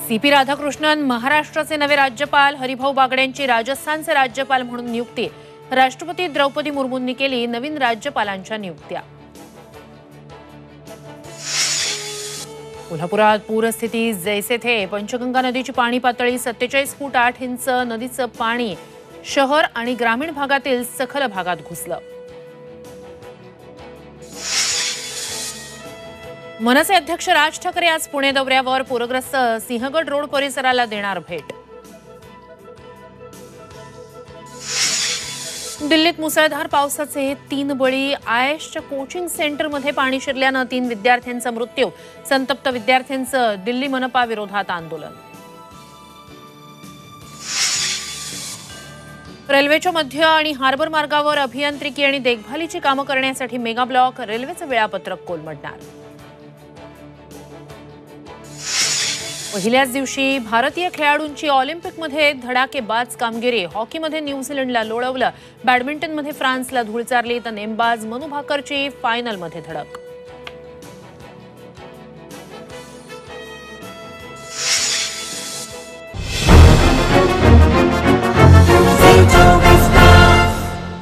CP Radhakrishnan महाराष्ट्राचे नवे राज्यपाल, हरिभाऊ बागडेंची राजस्थानचे राज्यपाल म्हणून नियुक्ती, राष्ट्रपती द्रौपदी मुर्मूंनी केली नवीन राज्यपालांच्या नियुक्त्या। कोल्हापुरात पूरस्थिती जैसे थे, पंचगंगा नदीची पाणी पातळी 47 फूट 8 इंच, नदीचं पाणी शहर आणि ग्रामीण भागातील सखल भागात घुसलं। मनसे अध्यक्ष राज ठाकरे आज पुणे दौऱ्यावर, पूरग्रस्त सिंहगड रोड परिसराला देणार भेट। दिल्लीत मुसळधार पावसाचे 3 बळी, आयएसच्या कोचिंग सेंटरमध्ये पाणी शिरल्यानं 3 विद्यार्थ्यांचा मृत्यू, संतप्त विद्यार्थ्यांचं दिल्ली मनपा विरोधात आंदोलन। रेल्वेच्या मध्य आणि हार्बर मार्गावर अभियांत्रिकी आणि देखभालीची कामं करण्यासाठी मेगा ब्लॉक, रेल्वेचं वेळापत्रक कोलमडणार। पहिल्याच दिवशी भारतीय खेळाडूंची ऑलिम्पिकमध्ये धडाकेबाज कामगिरी, हॉकीमध्ये न्यूझीलंडला लोळवलं, बॅडमिंटनमध्ये फ्रान्सला धूळ चारली, तर नेमबाज मनू भाकरची फायनलमध्ये धडक।